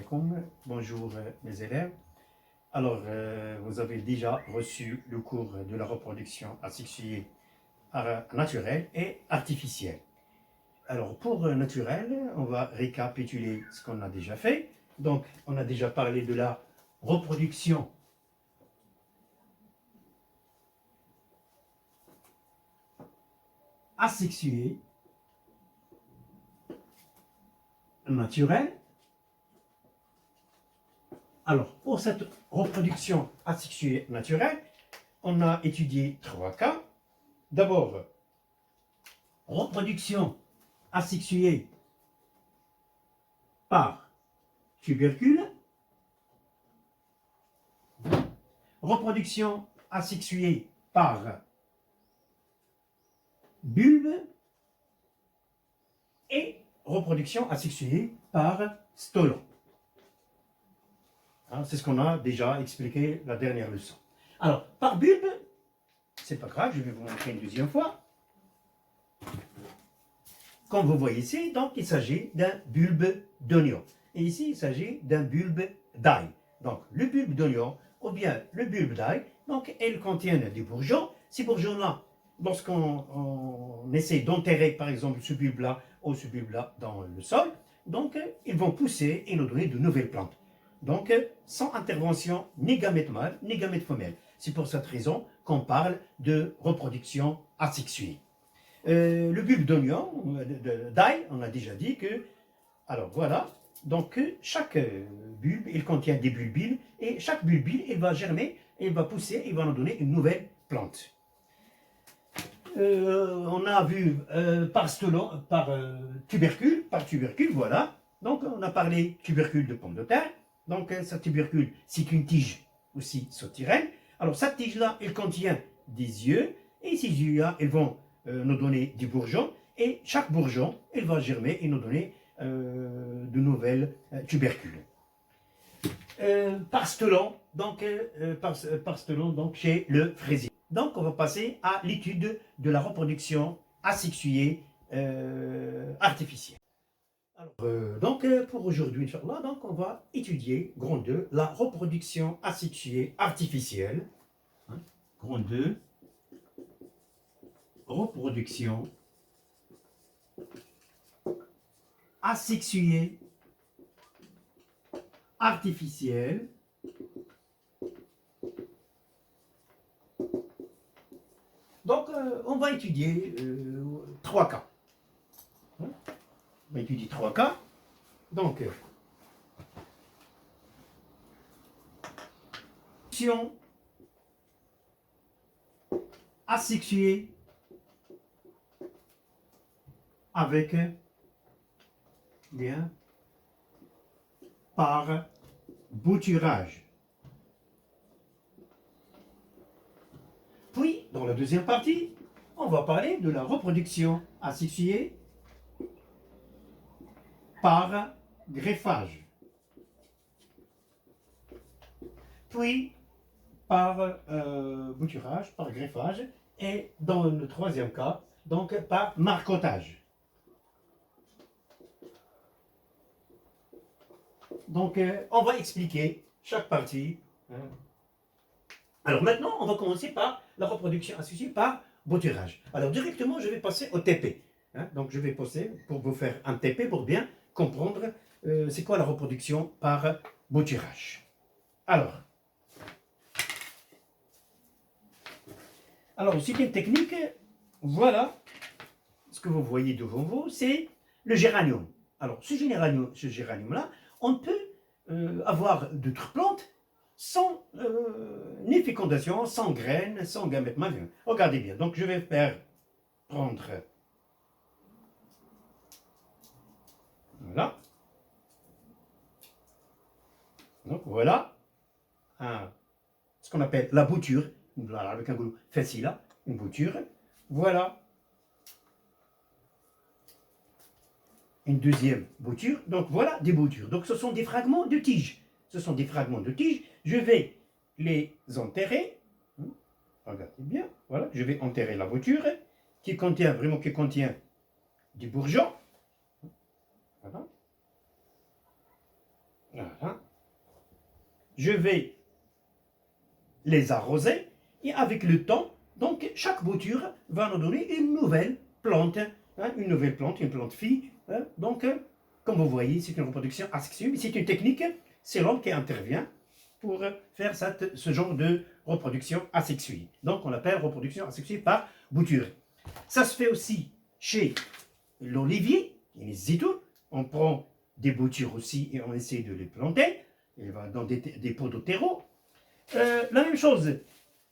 alaikum. Bonjour mes élèves. Alors, vous avez déjà reçu le cours de la reproduction asexuée naturelle et artificielle. Alors, pour naturel, on va récapituler ce qu'on a déjà fait. Donc, on a déjà parlé de la reproduction asexuée naturelle. Alors, pour cette reproduction asexuée naturelle, on a étudié 3 cas. D'abord, reproduction asexuée par tubercule, reproduction asexuée par bulbe et reproduction asexuée par stolon. C'est ce qu'on a déjà expliqué la dernière leçon. Alors, par bulbe, c'est pas grave, je vais vous montrer une deuxième fois. Comme vous voyez ici, donc il s'agit d'un bulbe d'oignon. Et ici, il s'agit d'un bulbe d'ail. Donc, le bulbe d'oignon ou bien le bulbe d'ail, donc elles contiennent des bourgeons. Ces bourgeons-là, lorsqu'on essaie d'enterrer par exemple ce bulbe-là ou ce bulbe-là dans le sol, donc ils vont pousser et nous donner de nouvelles plantes. Donc, sans intervention ni gamète mâle ni gamète femelle. C'est pour cette raison qu'on parle de reproduction asexuée. Le bulbe d'oignon, d'ail, on a déjà dit que, alors voilà, donc chaque bulbe, il contient des bulbiles, et chaque bulbile, il va germer, il va pousser, il va nous donner une nouvelle plante. On a vu par tubercule, voilà, donc on a parlé tubercule de pomme de terre, donc cette tubercule, c'est une tige aussi souterraine. Alors cette tige-là, elle contient des yeux, et ces yeux-là, ils vont nous donner des bourgeons, et chaque bourgeon, il va germer et nous donner de nouvelles tubercules. Par stolon, donc chez le fraisier. Donc on va passer à l'étude de la reproduction asexuée artificielle. Alors, pour aujourd'hui, Inch'Allah, donc on va étudier, grand 2, la reproduction asexuée artificielle. Grand 2, reproduction asexuée artificielle. Donc, on va étudier 3 cas. On va étudier 3 cas. Donc, asexuée avec bien par bouturage. Puis, dans la deuxième partie, on va parler de la reproduction asexuée par greffage. Puis, par bouturage, par greffage, et dans le troisième cas, donc par marcottage. Donc, on va expliquer chaque partie. Alors maintenant, on va commencer par la reproduction associée par bouturage. Alors directement, je vais passer au TP. Donc je vais passer pour vous faire un TP pour bien comprendre c'est quoi la reproduction par bouturage. Alors c'est une technique, voilà, ce que vous voyez devant vous, c'est le géranium. Alors ce géranium-là, on peut avoir d'autres plantes sans ni fécondation, sans graines, sans gamètes mâles. Regardez bien, donc je vais prendre, voilà, donc voilà, ce qu'on appelle la bouture, voilà, avec un goulot facile là, une bouture, voilà, une deuxième bouture, donc voilà des boutures, donc ce sont des fragments de tiges. Ce sont des fragments de tiges, je vais les enterrer. Regardez bien, voilà, je vais enterrer la bouture qui contient des bourgeons. Voilà. Voilà. Je vais les arroser et avec le temps, donc chaque bouture va nous donner une nouvelle plante, hein, une plante fille. Hein, donc, comme vous voyez, c'est une reproduction asexuée, mais c'est une technique, c'est l'homme qui intervient pour faire ce genre de reproduction asexuée. Donc, on l'appelle reproduction asexuée par bouture. Ça se fait aussi chez l'olivier, les zétoun. On prend des boutures aussi et on essaie de les planter dans des pots de terreau. La même chose,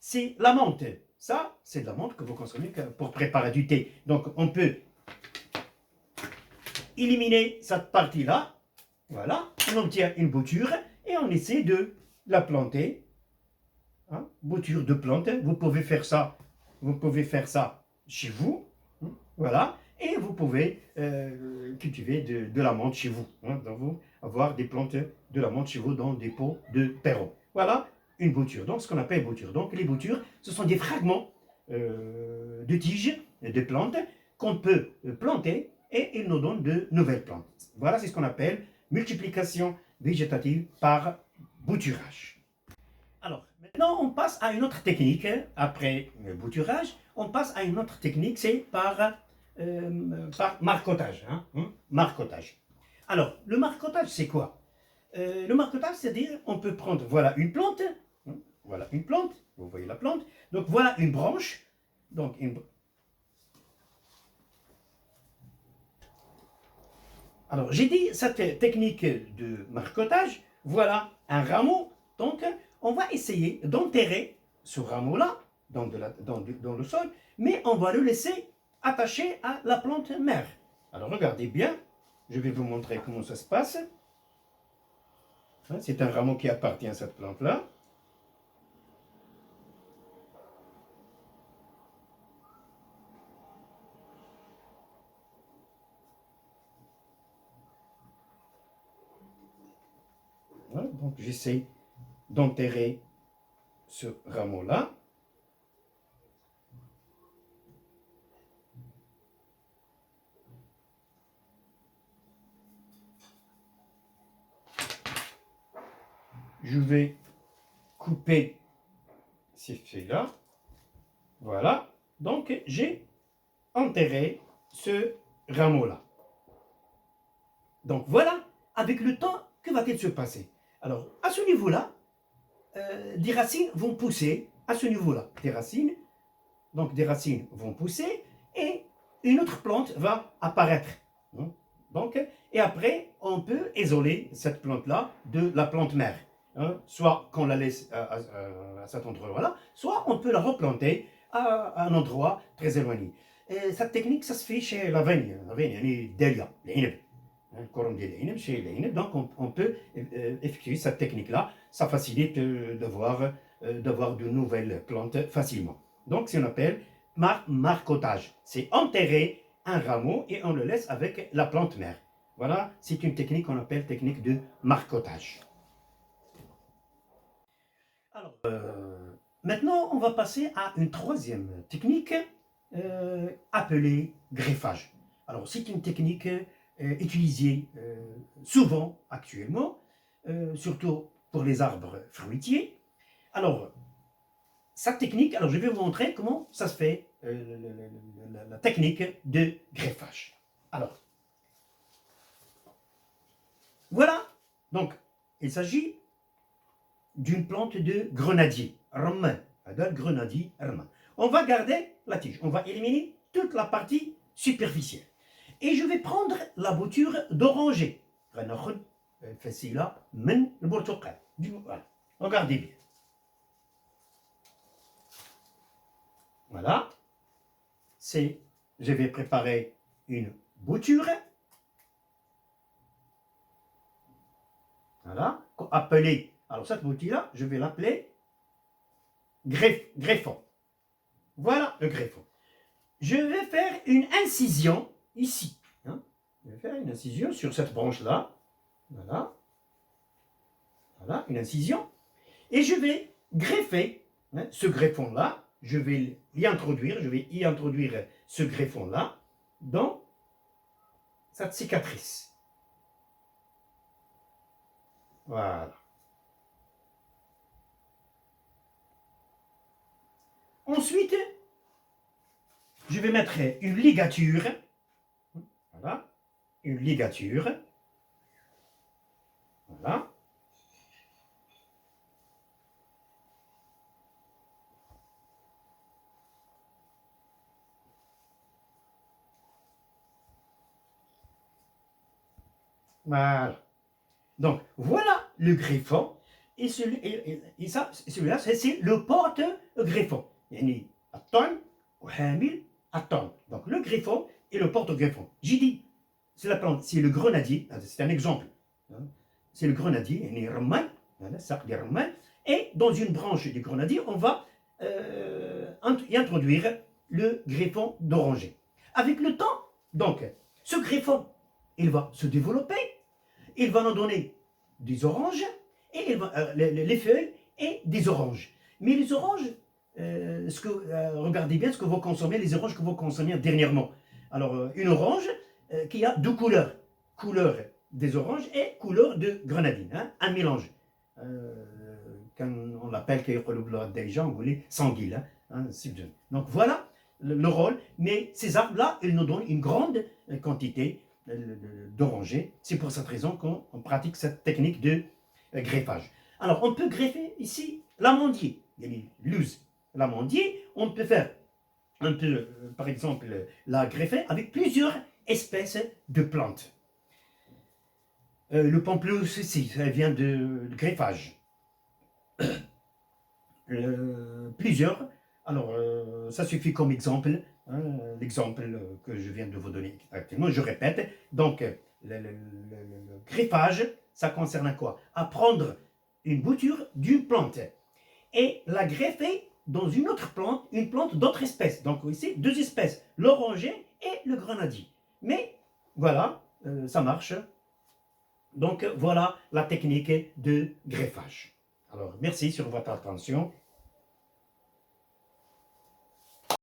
c'est la menthe. Ça, c'est de la menthe que vous consommez pour préparer du thé. Donc, on peut éliminer cette partie-là. Voilà, on obtient une bouture et on essaie de la planter. Hein, bouture de plante, vous pouvez faire ça chez vous. Hein, voilà, et vous pouvez cultiver de la menthe chez vous. Hein, donc vous avoir des plantes de la menthe chez vous dans des pots de terreau. Voilà une bouture. Donc ce qu'on appelle bouture. Donc les boutures, ce sont des fragments de tiges, de plantes qu'on peut planter et ils nous donnent de nouvelles plantes. Voilà, c'est ce qu'on appelle multiplication végétative par bouturage. Alors, maintenant, on passe à une autre technique. Après le bouturage, on passe à une autre technique, c'est par marcotage. Hein, marcotage. Alors, le marcotage, c'est quoi? Le marcotage, c'est-à-dire, on peut prendre, voilà une plante, hein, voilà une plante, vous voyez la plante, donc voilà une branche, donc Alors, j'ai dit cette technique de marcotage, voilà un rameau, donc on va essayer d'enterrer ce rameau-là dans le sol, mais on va le laisser attaché à la plante mère. Alors, regardez bien, je vais vous montrer comment ça se passe. C'est un rameau qui appartient à cette plante-là. Donc, j'essaie d'enterrer ce rameau-là. Je vais couper ces feuilles-là. Voilà. Donc, j'ai enterré ce rameau-là. Donc, voilà, avec le temps, que va-t-il se passer? Alors, à ce niveau-là, des racines vont pousser à ce niveau-là. Des racines vont pousser et une autre plante va apparaître. Donc, et après, on peut isoler cette plante-là de la plante mère. Hein, soit qu'on la laisse à cet endroit-là, soit on peut la replanter à un endroit très éloigné. Et cette technique, ça se fait chez la vigne, Delia, donc on peut effectuer cette technique-là. Ça facilite d'avoir de nouvelles plantes facilement. Donc, c'est ce qu'on appelle marcotage. C'est enterrer un rameau et on le laisse avec la plante mère. Voilà, c'est une technique qu'on appelle technique de marcotage. Alors, maintenant, on va passer à une troisième technique appelée greffage. Alors, c'est une technique utilisée souvent actuellement, surtout pour les arbres fruitiers. Alors, cette technique, alors je vais vous montrer comment ça se fait, la technique de greffage. Alors, voilà, donc il s'agit d'une plante de grenadier, grenadier. On va garder la tige, on va éliminer toute la partie superficielle. Et je vais prendre la bouture d'oranger. Regardez bien. Voilà. Je vais préparer une bouture. Voilà. Appelée. Alors cette bouture-là, je vais l'appeler greffon. Voilà le greffon. Je vais faire une incision ici. Hein. Je vais faire une incision sur cette branche-là. Voilà. Voilà, une incision. Et je vais greffer ce greffon-là. Je vais y introduire ce greffon-là dans cette cicatrice. Voilà. Ensuite, je vais mettre une ligature. Voilà. Une ligature. Voilà. Voilà. Donc, voilà le greffon. Et, celui-là, c'est le porte-greffon. يعني الطعم وحامل الطعم. Donc, le greffon et le porte-greffon. J'ai dit, c'est la plante, c'est le grenadier. C'est un exemple. C'est le grenadier, يعني الرمان. ساق ديال الرمان. Et dans une branche du grenadier, on va y introduire le greffon d'oranger. Avec le temps, donc, ce greffon, il va se développer, il va nous donner des oranges, et les feuilles et des oranges. Mais les oranges, regardez bien ce que vous consommez, les oranges que vous consommez dernièrement. Alors, une orange qui a deux couleurs. Couleur des oranges et couleur de grenadine, hein, un mélange. Quand on l'appelle déjà, on voulait sanguine. Hein, donc voilà le rôle, mais ces arbres-là, ils nous donnent une grande quantité d'orangers. C'est pour cette raison qu'on pratique cette technique de greffage. Alors, on peut greffer ici l'amandier, l'amandier, on peut faire, par exemple, la greffer avec plusieurs espèces de plantes. Le pamplemousse aussi, ça vient de greffage. Plusieurs. Alors, ça suffit comme exemple, hein, l'exemple que je viens de vous donner actuellement. Je répète, donc, le greffage, ça concerne à quoi? À prendre une bouture d'une plante et la greffer dans une autre plante, une plante d'autre espèce. Donc ici, deux espèces, l'oranger et le grenadier. Mais voilà, ça marche. Donc voilà la technique de greffage. Alors merci sur votre attention.